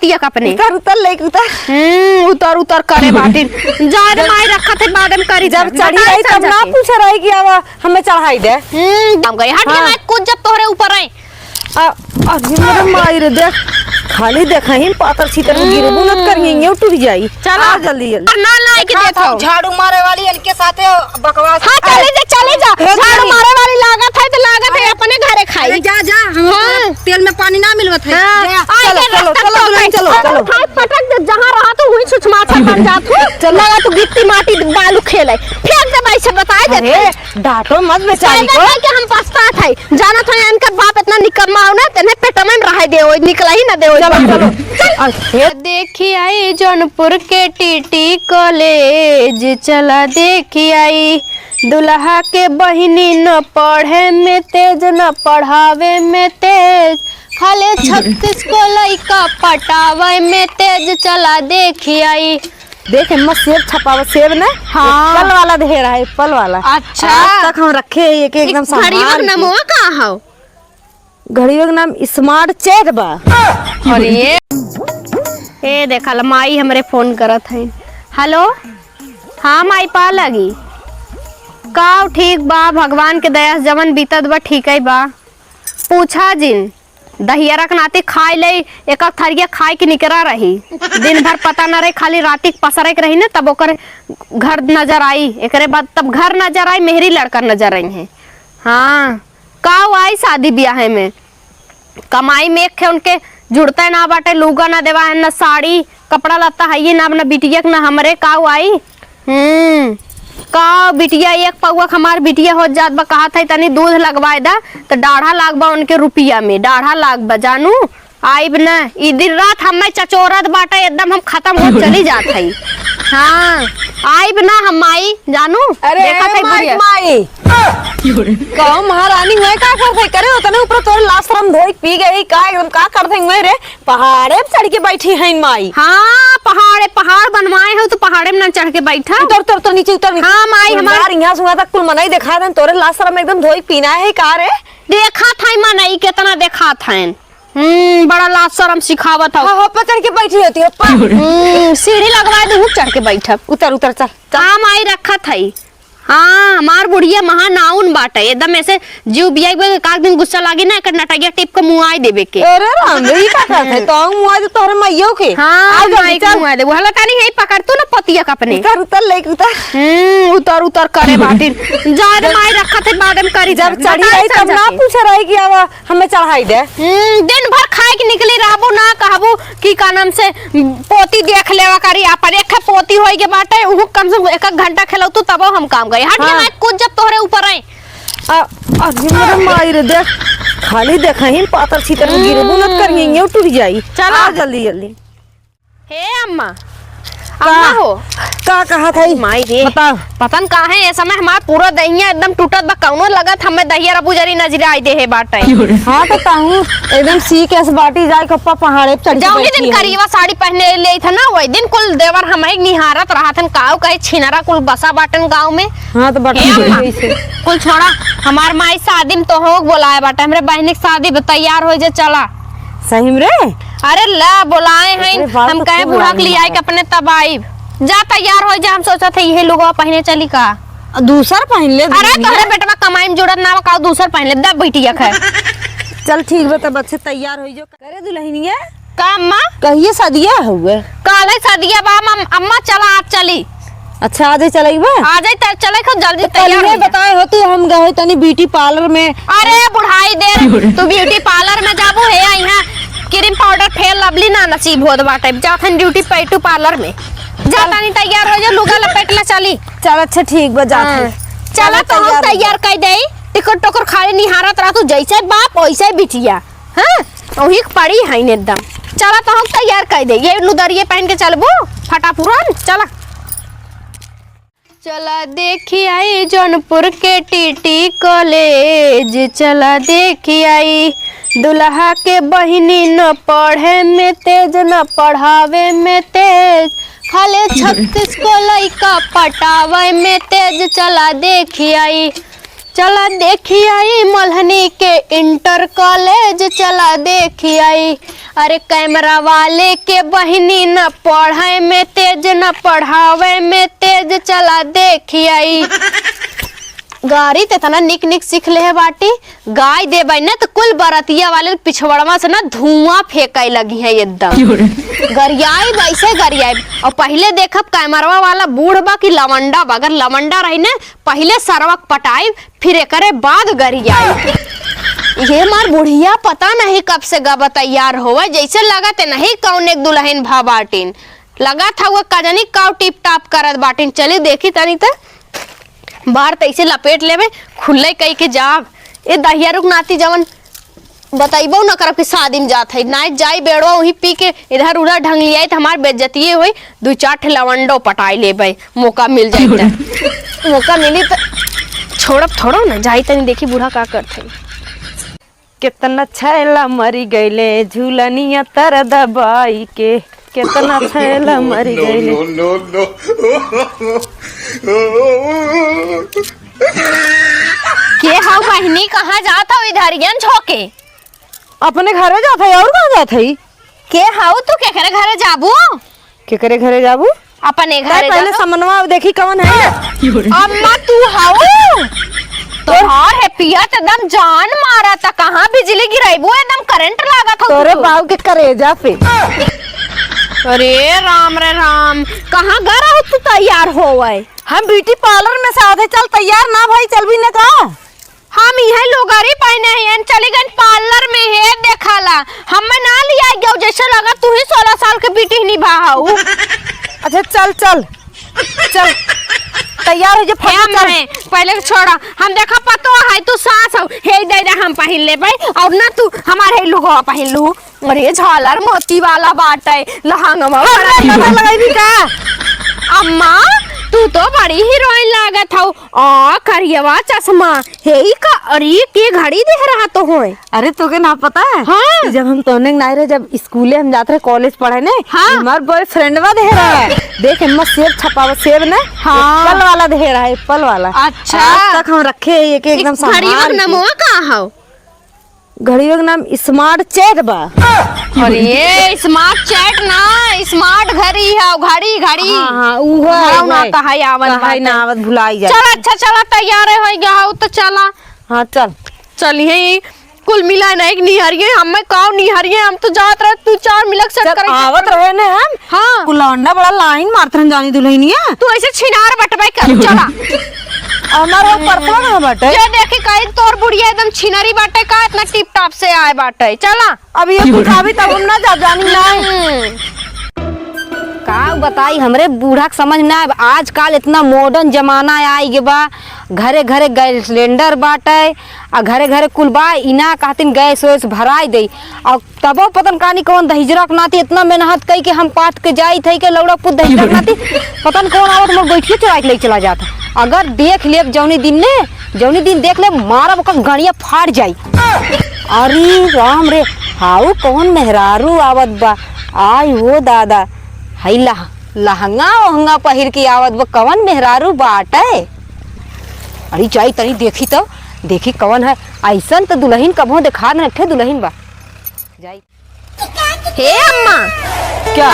पतिया का अपने उतर उतर लेके उतर उतर उतर करे बाटी जाए माई रखा थे बाद में करी जब चढ़ी रही तब ना पूछ रही कि अब हमें चढ़ाई दे हम गए हट के मैं कूद जब तोहरे ऊपर आए अभी मेरे माई रे देख खाली देखा ही पातर छीतर में गिरबू न करेंगे वो टूट जाई चला जल्दी जल्दी ना लाए के देखो झाड़ू मारे वाली इनके साथ बकवास। हां चले जा झाड़ू मारे वाली लागत है अपने घरे खाई जा जा हम तेल में पानी ना मिलवत है। चलो चलो चलो चलो चलो पटक दे जहां रहा तो वहीं छुछमाछा बन जात हो चला तो गिट्टी माटी बालू खेले फेंक दे भाई से बताए दे अरे डांटो मत बेचारी को कि हम पछतात है जाना था इनका बाप इतना निकम्मा हो ना तने पेट में रह दे ओ निकला ही ना दे चलो देखी आई जौनपुर के टीटी कॉलेज चला देखी आई दुल्हा के बहिनी न पढ़े में तेज न पढ़ावे में तेज खाले 36 को लइका पटावे में तेज चला देखी आई देख मत सेब छपावा सेब ना हाँ। पल वाला ढेर है पल वाला अच्छा आज तक हम रखे एक एकदम संभाल नमो कहाँ हो घड़ियों का नाम स्मार्ट चेट बा और ये देखा माई हमरे फोन करत है हेलो हाँ माई पा लगी का ठीक बा भगवान के दया से जवन बीतत बा ठीक है बा पूछा जिन दहियरा के नाते खाए ले एक थरिया खाए के निकरा रही दिन भर पता न रहे खाली राती पसरे के रही ना तब ओकर घर नजर आई एकरे बाद तब घर नजर आई मेहरी लड़का नजर आई है हाँ का आई शादी ब्याह में कमाई में एक उनके जुड़ता ना बाटे लूगा ना देवा है ना साड़ी कपड़ा लत्ता है ये ना अपना बिटिया ना हमरे का आई का बिटिया एक पौवा हमार बिटिया हो जात बा कहा था तनी दूध लगवाए दा तो 1.5 लाख बा उनके रुपया में 1.5 लाख बा जानू आइब ना ई दिन रात हमें चचोरत बाटे एकदम हम खत्म हो चली जात है हाँ आइब ना हम माई जानू अरे देखा था माई कहो महारानी मैं का करते करे उतने ऊपर तोर लाशरम धोई पी गई का एकदम का करते मैं रे पहाड़े पे चढ़ के बैठी है माई हाँ पहाड़ बनवाए हो तो पहाड़े में ना चढ़ के बैठा उतर तो नीचे उतर हाँ माई हमारे यहाँ सुना तक कुल मनाई देखा देन तोरे लाशरम एकदम धोई पीना है का रे देखा था मनाई कितना देखा था बड़ा लाज शर्म सिखावत हो हाँ पर चढ़ के बैठी होती है सीढ़ी लगवाए दे चढ़ के बैठा उतर उतर चल काम आई रखा था हाँ हमार बुढ़िया महा नाउन बाटे एकदम ऐसे जीव बिया एक दिन गुस्सा लागी ना कर नटैया टिप के मुंह आई देवे के अरे राम रे का करते तो मुंह आई तोरे मैयो के हां माई के मुंह आई दे वाला तानी है पकड़ तू ना पतिया का अपने उतर उतर लेके उतर उतर करे बाटी जाए माई रखा थे बाद में करी जब चढ़ी रही तब ना पूछ रही कि अब हमें चढ़ाई दे दिन भर खाए के निकली रहबो ना कहबो कि का नाम से पोती देख लेवा करी अपन एक पोती होई के बाटे उ कम से 1 घंटा खेलौ तू तब हम काम गए हट के मैं कूद जब तोहरे ऊपर आए अभी मेरे माई रे देख खाली देखा ही पातर छीतर में गिरबू न करेंगे वो टूट जाई चला जल्दी जल्दी हे अम्मा अम्मा हो का कहा था माई रे बताओ पतन का है ये समय हमार पूरा दहिया एकदम टूटत बा कौनो लगत हमें दहिया रबू जरी नजर आई दे है बाटे हां तो ताहू एकदम सी के बाटी जाए कप्पा पहाड़े पे चढ़ के जाऊंगी दिन करिएवा साड़ी पहने ले था ना वही दिन कुल देवर हमें निहारत रहा थन काऊ कहे छिनरा कुल बसा बाटन गांव में हां तो बाटी से कुल छोड़ा हमार माई शादी में तो हो बोलाए बाटे हमरे बहन की शादी तैयार हो जे चला सही में रे अरे ला बोलाए हैं हम कहे बूढ़ा के लिए आए अपने तब आई जा तैयार हो जा हम सोचा थे ये लोग पहने चली का दूसर पहन ले अरे तोहरे बेटवा कमाई में जुड़त ना का दूसर पहन ले दब बिटिया है चल ठीक बा तब अच्छे तैयार हो जो करे दुल्हनिया का अम्मा कहिए शादिया हुए काले शादिया बा अम्मा चला आज चली अच्छा आज चलेगी बा आ जाए त चले खूब जल्दी तैयार हो बताए हो तू हम गए तनी ब्यूटी पार्लर में अरे बुढ़ाई दे तू ब्यूटी पार्लर में जाबो है यहाँ क्रीम पाउडर फेल लवली ना नसीब होत बाटे जाथन ड्यूटी पेटू पार्लर में जाता नहीं तैयार हो जा लुगा लपेट ले चली चल अच्छा ठीक बा जा चला तो हम तैयार कर दे टिकट टोकर खाली निहारत रह तू जैसे बाप वैसे बिटिया हां ओही पड़ी है एकदम चला तो हम तैयार कर दे ये लुदरिये पहन के चलबो फटाफुरन चला चला देखी आई जौनपुर के टीटी कॉलेज चला देखी आई दुल्हा के बहिनी न पढ़े में तेज न पढ़ावे में तेज खाली 36 को लइका पटावे में तेज चला देखी आई चला देखी आई मल्हनी के इंटर कॉलेज चला देखी आई। अरे कैमरा वाले के बहिनी न पढ़े में तेज न पढ़ावे में तेज चला देखी आई। गाड़ी ते तना निक निक सीख ले है बाटी गाय दे बाई ना तो कुल बरतिया वाले पिछवड़वा से ना धुआं फेंकाई लगी है एकदम गरियाई वैसे गरियाई। और पहले देखब कैमरवा वाला बूढ़ बा कि लवंडा बा, अगर लवंडा रही ना पहले सरवक पटाई फिर एकरे बाद गरियाई। ये मार बुढ़िया पता नहीं कब से गब तैयार होवे जैसे लगा ते नहीं कौन एक दुल्हन भा बाटिन लगा था वो कजनी काव टिप टाप करत बाटिन। चली देखी तनी त बाहर तैसे लपेट लेवे खुले कई के जाब ए दहिया रुक नाती जवन बताइबो न करब कि शादी में जात है ना जाई बेड़ो वही पी के इधर उधर ढंग लियाई त हमार बेइज्जती होई। दो चार ठे लवंडो पटाई लेबे मौका मिल जाई त मौका मिली त छोड़ब थोड़ो न जाई तनी देखी बूढ़ा का करथे। कितना छैला मरी गईले झूलनिया तर दबाई के कितना छैला मरी गईले। के हाउ बहिनी कहाँ जात हो इधरियन छोके? अपने घरे जात है और कहाँ जात है? के हाउ तू केकरे घरे जाबू? केकरे घरे जाबू? अपने घरे पहले समनवा देखी कौन है। अम्मा तू हाउ तोहार है पिया एकदम जान मारा था कहाँ बिजली गिराइबू एकदम करंट लगा था तोरे बाऊ के करेजा पे। अरे राम रे राम कहाँ गरा हो तू तैयार होवे? हम ब्यूटी पार्लर में से आधे चल तैयार ना भाई चल भी ना का हम यह लोगारी पहने हैं चली गई पार्लर में है देखाला हम ना लिया गया जैसे लगा तू ही 16 साल के बेटी निभाऊ। अच्छा चल चल चल तैयार हो जा पहले छोड़ा हम देखा पतो है तू सास हो हे दे दे हम पहन ले भाई और ना तू हमारे लोगो पहन लू। अरे झालर मोती वाला बाटे लहंगा लगाई का अम्मा तू तो बड़ी हीरोइन लागत हो आ करियवा चश्मा हे का अरे के घड़ी देख रहा तो होए। अरे तोके ना पता है हाँ? जब हम तोने नहीं रहे जब स्कूले हम जाते रहे कॉलेज पढ़े ने हाँ? हमार बॉयफ्रेंडवा दे रहा है देख हम सेब छपावा सेब ने हाँ? एप्पल वाला दे रहा है एप्पल वाला। अच्छा आज तक हम रखे एक एकदम संभाल के नमवा का हो घड़ियों का नाम स्मार्ट चैट बा। अरे स्मार्ट चैट ना स्मार्ट घड़ी है घड़ी घड़ी हां वो है ना कहा आवत भुलाई जा। चल अच्छा चला तैयार हो गया हो तो चला। हां चल चलिए कुल मिला नहीं निहरिए हमें काव निहरिए हम तो जात रहे तू चार मिलक सेट कर आवत रहे ने हम। हां कुलौंडा बड़ा लाइन मारत रहन जानी दुल्हनिया तू ऐसे छिनार बटवाई कर चला हमारा परतवा ना बाटे ये देखी कहीं तोर बुढ़िया एकदम छिनरी बाटे का इतना टिप टॉप से आए बाटे चला अब ये दिखावी तब हम ना जा जानी ना का बताई हमरे बूढ़ा के समझ ना आजकल इतना मॉडर्न जमाना आई गे बा घरे घरे गैस सिलेंडर बाटे आ घरे घरे कुल बा इना कहतिन गैस वैस भराई दे और तबो पतन कानी कौन दहिजरा के नाती इतना मेहनत कई के हम पाट के जाई थई के लौड़ा पुत दहिजरा के नाती पतन कौन आवत मोर बैठिए चुरा के ले चला जाता। अगर देख ले जौनी दिन देख ले मारब ओकर गड़िया फाड़ जाई। अरे राम रे हाउ कौन मेहरारू आवत बा आई हो दादा हई लहंगा वहंगा पहिर के आवत बा कौन मेहरारू बाटे। अरे जाई तनी देखी तो देखी कौन है ऐसन तो दुल्हन कबो देखा न थे दुल्हन बा जाई। हे अम्मा क्या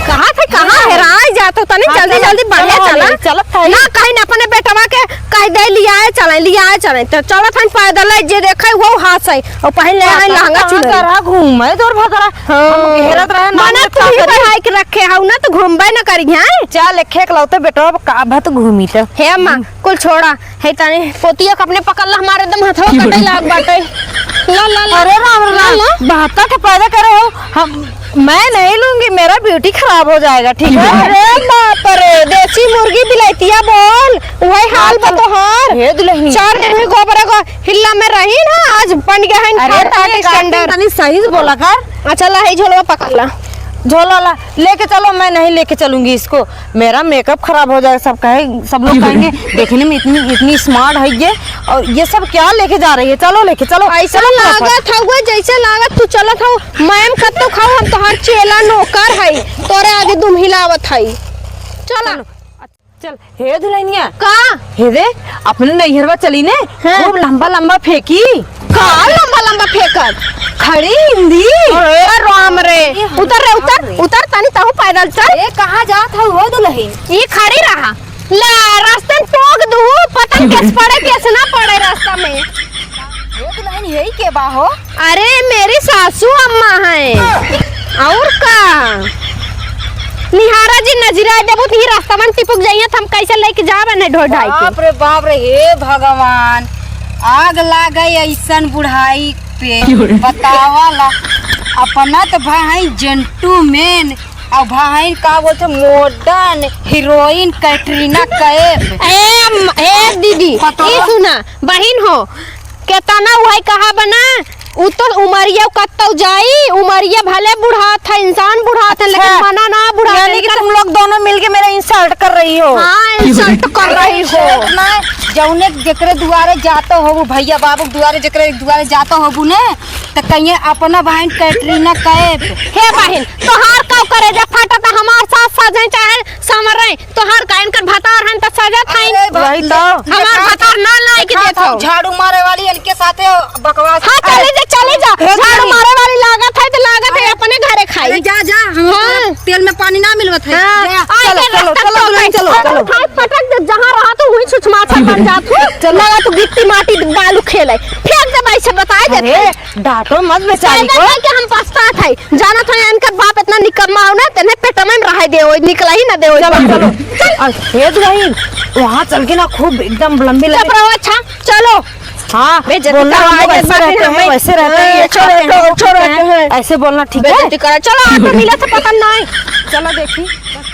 कहाँ थे कहाँ हेराई जातो तनी जल्दी जल्दी बढ़िया चला चलत है ना कहीं ना अपने बेटवा के कह दे लिया चले तो चलत हन पैदल जे देखे वो हाथ है और पहले आई लहंगा चुनरी करा घूमे तोर भतरा हम घेरत रहे ना माने तू ही पढ़ाई के रखे हाउ ना तो घूमबे ना करी हैं चल एक एक लौते बेटवा का भत घूमी तो हे अम्मा कुल छोड़ा हे तनी पोतिया के अपने पकड़ ला हमारे एकदम हथवा कटे लाग बाटे ला अरे राम राम बहता के पैदा करे हो हम मैं नहीं लूंगी मेरा ब्यूटी खराब हो जाएगा ठीक है। अरे बाप रे देसी मुर्गी बिलाइतिया बोल वही हाल बतोहार हे दुल्हनी 4 दिन में गोबर को हिल्ला में रही ना आज बन गया है अरे स्टैंडर्ड तनी सही से बोला कर। अच्छा ला है झोलवा पकड़ ला झोला ला लेके चलो मैं नहीं लेके चलूंगी इसको मेरा मेकअप खराब हो जाएगा सब लोग कहेंगे देखने में इतनी स्मार्ट है ये और ये सब क्या लेके जा रही है चलो लेके चलो ऐसा लागत हुआ जैसे लागत तू चलत हो मैम कत्तो खाओ हम तोहार चेला नौकर है तोरे आगे दुम हिलावत है चला चल हे दुल्हनिया का हे रे अपने नैहरवा चली ने हाँ। खूब लंबा लंबा फेंकी का लंबा लंबा फेंकत खड़ी हिंदी अरे राम रे उतर रे उतर उतर तनी ताहू पैदल चल ए कहाँ जात हो दुल्हन? ये खड़ी रहा ले रास्ते में टोक दू पता नहीं कैसे पड़े कैसे ना पड़े रास्ता में। हे दुल्हन यही के बा हो? अरे मेरी सासू अम्मा है और का निहारा जी नजरा देबू तो ही रास्ता में टिपक जाइए हम कैसे लेके जावे नहीं ढो ढाई के। बाप रे बाप रे, हे भगवान आग लाग गई ऐसन बुढ़ाई पे। बतावा ला अपना तो भाई जंटू मैन और भाई का बोलते मॉडर्न हीरोइन कैटरीना कैफ। ए दीदी ये सुना बहन हो केतना वही कहा बना उ तो उमरिया कत्तौ जाई उमरिया भले बुढ़ा था इंसान बुढ़ा था लेकिन मना ना बुढ़ा यानी कि तुम लोग दोनों मिलके मेरा इंसल्ट कर रही हो। हाँ इंसल्ट कर रही हो ना जौने जकरे दुआरे जातो हो भैया बाबू दुआरे जकरे दुआरे जातो हो ने तो कहिए अपना बहन कैटरीना कैफ। हे बहन तोहार का करे जा फाटा त हमार साथ साजे चाहे समर रहे तोहार का इनकर भतार हन त सजा थाई वही तो हमार भतार ना लाई के देखो झाड़ू मारे वाली इनके साथे बकवास। हां चले जा झाड़ू मारे वाली लागत है तो लागत है अपने घरे खाई जा जा हाँ। तेल में पानी ना मिलवत है। चलो पटक दे जहां रहा तो वही छुछमाछा बन जात हो लगा तो गिट्टी माटी बालू खेले फेंक दे भाई से बताए दे अरे डांटो मत बेचारी को। के हम पछतात है जाना था इनका बाप इतना निकम्मा हो ना तेने पेट में रह दे ओ निकला ही ना दे ओ चलो हे दुल्हन वहाँ चल के ना खूब एकदम लंबी लंबी। अच्छा चलो हाँ बोलना हम लोग ऐसे रहते हैं वैसे रहते हैं छोड़ो ऐसे बोलना ठीक है। चलो ऑटो मिला तो पता नहीं चलो देखी